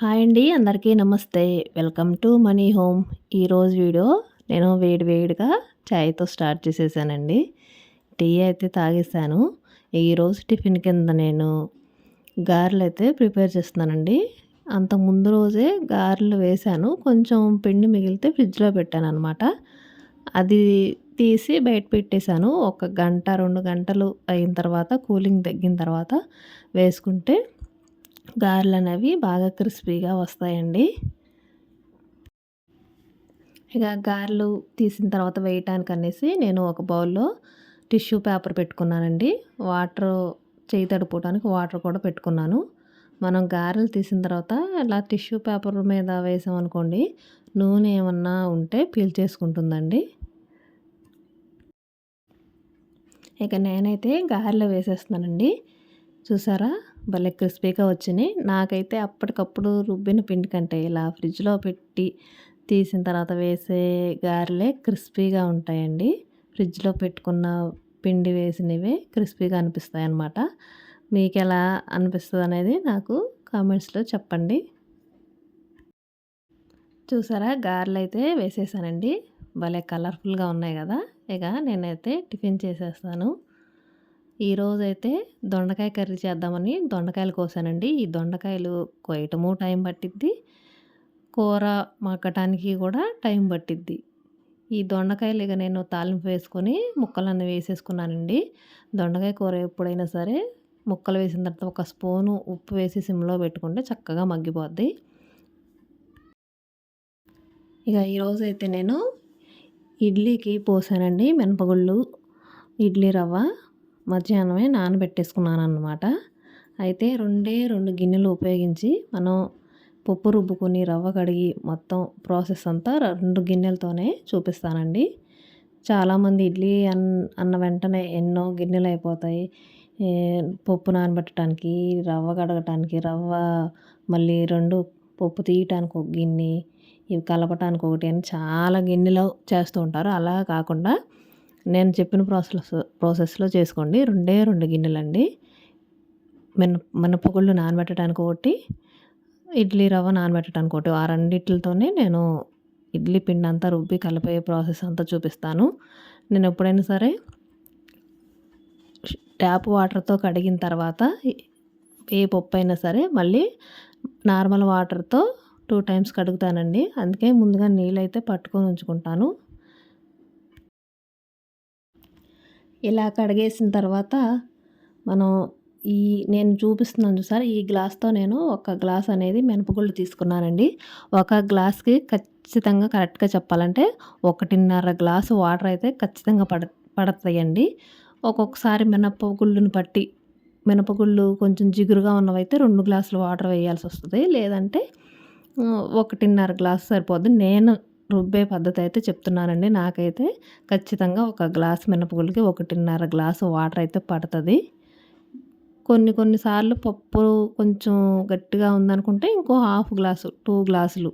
Hi అండి, అందరికీ నమస్తే. Welcome to money home. ఈరోజు వీడియో నేను వేడిగా చాయ్తో స్టార్ట్ చేసేసానండి. టీ అయితే తాగేసాను. ఈరోజు టిఫిన్ కింద నేను గారెలు అయితే ప్రిపేర్ చేస్తున్నానండి. అంతకు ముందు రోజే గారెలు వేశాను. కొంచెం పిండి మిగిలితే ఫ్రిడ్జ్లో పెట్టాను అనమాట. అది తీసి బయట పెట్టేశాను. ఒక గంట 2 గంటలు అయిన తర్వాత కూలింగ్ తగ్గిన తర్వాత వేసుకుంటే గారెలనేవి బాగా క్రిస్పీగా వస్తాయండి. ఇక గారెలు తీసిన తర్వాత వేయటానికనేసి నేను ఒక బౌల్‌లో టిష్యూ పేపర్ పెట్టుకున్నానండి. వాటర్ చేయి తడుపుకోవడానికి వాటర్ కూడా పెట్టుకున్నాను. మనం గారెలు తీసిన తర్వాత ఇలా టిష్యూ పేపర్ మీద వేసామనుకోండి, నూనె ఏమన్నా ఉంటే పీల్చేసుకుంటుందండి. ఇక నేనైతే గారెలు వేసేస్తున్నానండి. చూసారా, భలే క్రిస్పీగా వచ్చినాయి. నాకైతే అప్పటికప్పుడు రుబ్బిన పిండి కంటే ఇలా ఫ్రిడ్జ్లో పెట్టి తీసిన తర్వాత వేసే గారెలే క్రిస్పీగా ఉంటాయండి. ఫ్రిడ్జ్లో పెట్టుకున్న పిండి వేసినవే క్రిస్పీగా అనిపిస్తాయి అన్నమాట. మీకు ఎలా అనిపిస్తుంది అనేది నాకు కామెంట్స్లో చెప్పండి. చూసారా, గారెలు అయితే వేసేసానండి. భలే కలర్ఫుల్గా ఉన్నాయి కదా. ఇక నేనైతే టిఫిన్ చేసేస్తాను. ఈరోజైతే దొండకాయ కర్రీ చేద్దామని దొండకాయలు కోసానండి. ఈ దొండకాయలు కోయటము టైం పట్టిద్ది, కూర మగ్గటానికి కూడా టైం పట్టిద్ది. ఈ దొండకాయలు ఇక నేను తాలింపు వేసుకొని ముక్కలన్నీ వేసేసుకున్నానండి. దొండకాయ కూర ఎప్పుడైనా సరే ముక్కలు వేసిన తర్వాత ఒక స్పూను ఉప్పు వేసి సిమ్లో పెట్టుకుంటే చక్కగా మగ్గిపోద్ది. ఇక ఈరోజైతే నేను ఇడ్లీకి పోసానండి మినపగుళ్ళు, ఇడ్లీ రవ్వ మధ్యాహ్నమే నానబెట్టేసుకున్నాను అన్నమాట. అయితే 2 గిన్నెలు ఉపయోగించి మనం పప్పు రుబ్బుకొని రవ్వ కడిగి మొత్తం ప్రాసెస్ అంతా 2 గిన్నెలతోనే చూపిస్తానండి. చాలామంది ఇడ్లీ అన్న వెంటనే ఎన్నో గిన్నెలు అయిపోతాయి. పప్పు నానబెట్టడానికి, రవ్వ కడగటానికి, రవ్వ మళ్ళీ 2 పప్పు తీయటానికి ఒక గిన్నె, ఇవి కలపటానికి ఒకటి అని చాలా గిన్నెలు చేస్తూ ఉంటారు. అలా కాకుండా నేను చెప్పిన ప్రాసెస్లో చేసుకోండి. 2 గిన్నెలండి. మినపగుళ్ళు నానబెట్టడానికి ఒకటి, ఇడ్లీ రవ్వ నానబెట్టడానికి ఒకటి. ఆ రెండిట్లతోనే నేను ఇడ్లీ పిండి అంతా రుబ్బి కలిపే ప్రాసెస్ అంతా చూపిస్తాను. నేను ఎప్పుడైనా సరే ట్యాప్ వాటర్తో కడిగిన తర్వాత ఏ పప్పు అయినా సరే మళ్ళీ నార్మల్ వాటర్తో 2 టైమ్స్ కడుగుతానండి. అందుకే ముందుగా నీళ్ళైతే పట్టుకొని ఉంచుకుంటాను. ఇలా కడిగేసిన తర్వాత మనం నేను చూపిస్తున్నాను చూసారా, ఈ గ్లాస్తో నేను ఒక గ్లాస్ అనేది మినపగుళ్ళు తీసుకున్నానండి. ఒక గ్లాస్కి ఖచ్చితంగా కరెక్ట్గా చెప్పాలంటే 1.5 గ్లాసు వాటర్ అయితే ఖచ్చితంగా పడతాయండి. ఒక్కొక్కసారి మినపగుళ్ళు కొంచెం జిగురుగా ఉన్నవైతే 2 గ్లాసులు వాటర్ వేయాల్సి వస్తుంది. లేదంటే 1.5 గ్లాసు సరిపోద్ది. నేను రుబ్బే పద్ధతి అయితే చెప్తున్నానండి. నాకైతే ఖచ్చితంగా ఒక గ్లాస్ మినపగుళ్ళకి 1.5 గ్లాసు వాటర్ అయితే పడుతుంది. కొన్ని సార్లు పప్పు కొంచెం గట్టిగా ఉందనుకుంటే ఇంకో హాఫ్ గ్లాసు, 2 గ్లాసులు,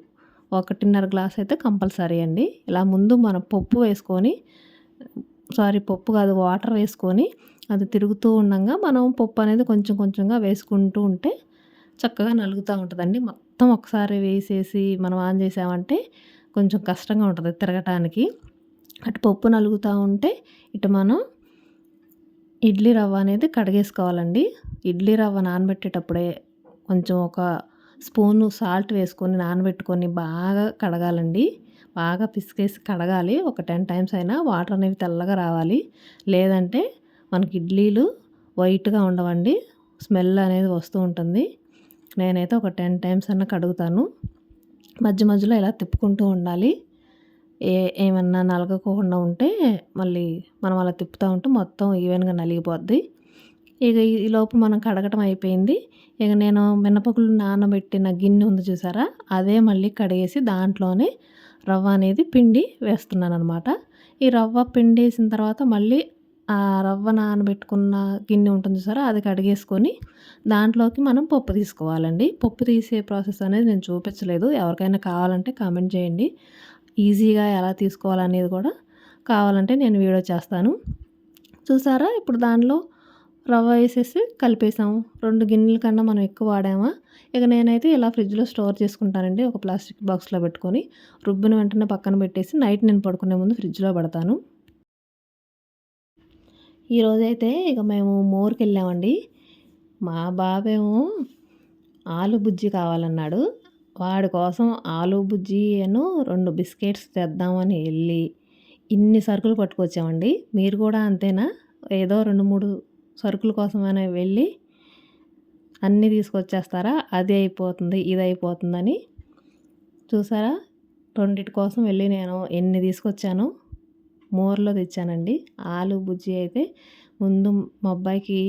1.5 గ్లాస్ అయితే కంపల్సరీ అండి. ఇలా ముందు మనం పప్పు కాదు, వాటర్ వేసుకొని అది తిరుగుతూ ఉండంగా మనం పప్పు అనేది కొంచెంగా వేసుకుంటూ ఉంటే చక్కగా నలుగుతూ ఉంటుందండి. మొత్తం ఒకసారి వేసేసి మనం ఆన్ చేసామంటే కొంచెం కష్టంగా ఉంటుంది తిరగటానికి. అటు పప్పు నలుగుతూ ఉంటే ఇటు మనం ఇడ్లీ రవ్వ అనేది కడిగేసుకోవాలండి. ఇడ్లీ రవ్వ నానబెట్టేటప్పుడే కొంచెం ఒక స్పూను సాల్ట్ వేసుకొని నానబెట్టుకొని బాగా కడగాలండి. బాగా పిసికేసి కడగాలి. ఒక 10 టైమ్స్ అయినా వాటర్ అనేవి తెల్లగా రావాలి. లేదంటే మనకి ఇడ్లీలు వైట్గా ఉండవండి, స్మెల్ అనేది వస్తూ ఉంటుంది. నేనైతే ఒక 10 టైమ్స్ అన్నా కడుగుతాను. మధ్యలో ఇలా తిప్పుకుంటూ ఉండాలి. ఏమన్నా నలగకుండా ఉంటే మళ్ళీ మనం అలా తిప్పుతూ ఉంటే మొత్తం ఈవెన్గా నలిగిపోద్ది. ఇక ఈలోపు మనం కడగటం అయిపోయింది. ఇక నేను మినపగుళ్ళు నానబెట్టిన గిన్నె ఉంది చూసారా, అదే మళ్ళీ కడిగేసి దాంట్లోనే రవ్వ అనేది పిండి వేస్తున్నాను అనమాట. ఈ రవ్వ పిండి వేసిన తర్వాత మళ్ళీ ఆ రవ్వ నానబెట్టుకున్న గిన్నె ఉంటుంది చూసారా, అది కడిగేసుకొని దాంట్లోకి మనం పప్పు తీసుకోవాలండి. పప్పు తీసే ప్రాసెస్ అనేది నేను చూపించలేదు. ఎవరికైనా కావాలంటే కామెంట్ చేయండి. ఈజీగా ఎలా తీసుకోవాలనేది కూడా కావాలంటే నేను వీడియో చేస్తాను. చూసారా, ఇప్పుడు దానిలో రవ్వ వేసేసి కలిపేసాం. 2 గిన్నెల కన్నా మనం ఎక్కువ వాడామా, ఇక నేనైతే ఇలా ఫ్రిడ్జ్‌లో స్టోర్ చేసుకుంటానండి. ఒక ప్లాస్టిక్ బాక్స్‌లో పెట్టుకొని, రుబ్బిన వెంటనే పక్కన పెట్టేసి నైట్ నేను పడుకునే ముందు ఫ్రిడ్జ్‌లో పెడతాను. ఈరోజైతే ఇక మేము మోరుకెళ్ళామండి. మా బాబేమో ఆలు బుజ్జి కావాలన్నాడు. వాడి కోసం ఆలు బుజ్జిను 2 బిస్కెట్స్ తెద్దామని ఎళ్ళి, ఇన్ని సరుకులు పట్టుకొచ్చామండి. మీరు కూడా అంతేనా? ఏదో 2, 3 సరుకుల కోసమనే వెళ్ళి అన్నీ తీసుకొచ్చేస్తారా? అది అయిపోతుంది, ఇది అయిపోతుందని. చూసారా? రెండిటి కోసం వెళ్ళి నేను ఎన్ని తీసుకొచ్చానో మోర్‌లో తెచ్చానండి. ఆలు బుజ్జి అయితే ముందు మా అబ్బాయికి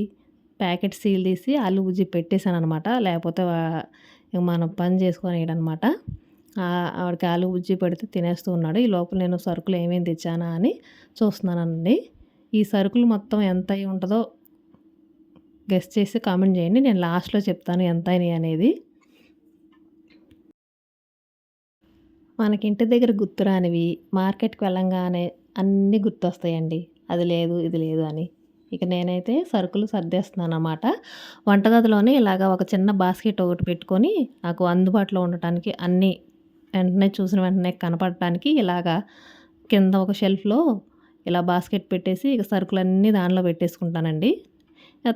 ప్యాకెట్ సీల్ తీసి ఆలు బుజ్జి పెట్టేసాననమాట. లేకపోతే మనం పని చేసుకొనీయడనమాట. ఆవిడకి ఆలు బుజ్జి పెడితే తినేస్తూ ఉన్నాడు. ఈ లోపల నేను సరుకులు ఏమేమి తెచ్చానా అని చూస్తున్నానండి. ఈ సరుకులు మొత్తం ఎంత అయి ఉంటదో గెస్ చేసి కామెంట్ చేయండి. నేను లాస్ట్‌లో చెప్తాను ఎంత అయినాయి అనేది. మనకి ఇంటి దగ్గర గుర్తురానివి మార్కెట్‌కి వెళ్ళంగానే అన్నీ గుర్తొస్తాయండి. అది లేదు, ఇది లేదు అని. ఇక నేనైతే సరుకులు సర్దేస్తున్నానన్నమాట. వంటగదిలోనే ఇలాగ ఒక చిన్న బాస్కెట్ ఒకటి పెట్టుకొని, నాకు అందుబాటులో ఉండటానికి అన్నీ వెంటనే చూసిన వెంటనే కనపడటానికి ఇలాగా కింద ఒక షెల్ఫ్‌లో ఇలా బాస్కెట్ పెట్టేసి ఇక సరుకులన్నీ దానిలో పెట్టేసుకుంటానండి.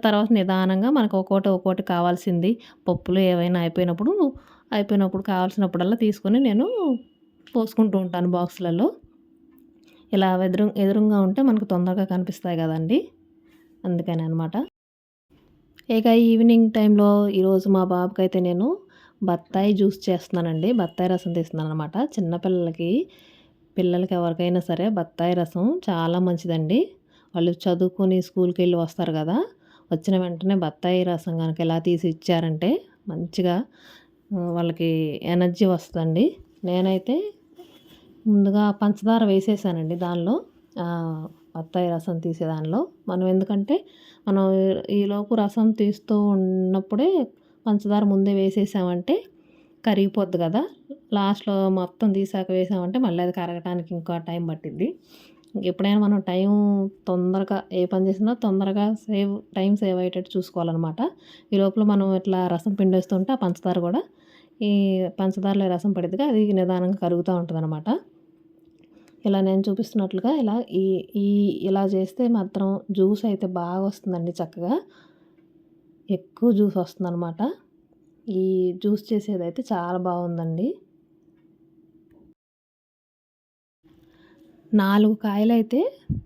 తర్వాత నిదానంగా మనకు ఒక్కోటి కావాల్సింది పప్పులు ఏవైనా అయిపోయినప్పుడు కావాల్సినప్పుడల్లా తీసుకొని నేను పోసుకుంటూ ఉంటాను బాక్సులలో. ఇలా ఎదురుంగా ఉంటే మనకు తొందరగా కనిపిస్తాయి కదండీ! అందుకని అనమాట. ఇక ఈవినింగ్ టైంలో ఈరోజు మా బాబుకైతే నేను బత్తాయి జ్యూస్ చేస్తున్నానండి. బత్తాయి రసం తీస్తున్నాననమాట. పిల్లలకి ఎవరికైనా సరే బత్తాయి రసం చాలా మంచిదండి. వాళ్ళు చదువుకొని స్కూల్‌కెళ్ళి వస్తారు కదా! వచ్చిన వెంటనే బత్తాయి రసం గనక ఇలా తీసి ఇచ్చారంటే మంచిగా వాళ్ళకి ఎనర్జీ వస్తదండి. నేనైతే ముందుగా పంచదార వేసేసానండి దానిలో. బత్తాయి రసం తీసే దానిలో. ఎందుకంటే మనం ఈలోపు రసం తీస్తూ ఉన్నప్పుడే పంచదార ముందే వేసేసామంటే కరిగిపోద్ది కదా! లాస్ట్‌లో మొత్తం తీసాక వేసామంటే మళ్ళీ అది కరగటానికి ఇంకా టైం పట్టిద్ది. ఎప్పుడైనా మనం తొందరగా ఏ పని చేసినా తొందరగా టైం సేవ్ అయ్యేటట్టు చూసుకోవాలనమాట. ఈ లోపల మనం ఇట్లా రసం పిండేస్తుంటే ఆ పంచదార కూడా ఈ పంచదారలో రసం పడిద్దిగా అది నిదానంగా కరుగుతూ ఉంటదనమాట. ఇలా నేను చూపిస్తున్నట్లుగా ఇలా చేస్తే మాత్రం జ్యూస్ అయితే బాగా వస్తుందండి చక్కగా. ఎక్కువ జ్యూస్ వస్తుందనమాట. ఈ జ్యూస్ చేసేదైతే చాలా బాగుందండి. 4 కాయలైతే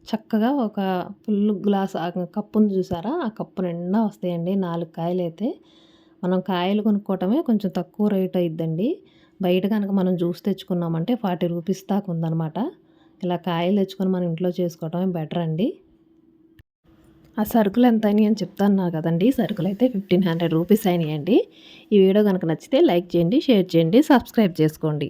చక్కగా ఒక ఫుల్ గ్లాస్ కప్పు ఉంది చూసారా? ఆ కప్పు నిండా వస్తాయండి 4 కాయలైతే. మనం కాయలు కొనుక్కోవటమే కొంచెం తక్కువ రేట్ అయిద్దండి. బయట కనుక మనం జ్యూస్ తెచ్చుకున్నామంటే 40 రూపీస్ దాకా ఉందనమాట. ఇలా కాయలు తెచ్చుకొని మనం ఇంట్లో చేసుకోవటమే బెటర్ అండి. ఆ సరుకులు ఎంత అయినాయి అని చెప్తాను కదండీ. సరుకులైతే 1500 రూపీస్ అయినాయండి. ఈ వీడియో కనుక నచ్చితే లైక్ చేయండి, షేర్ చేయండి, సబ్స్క్రైబ్ చేసుకోండి.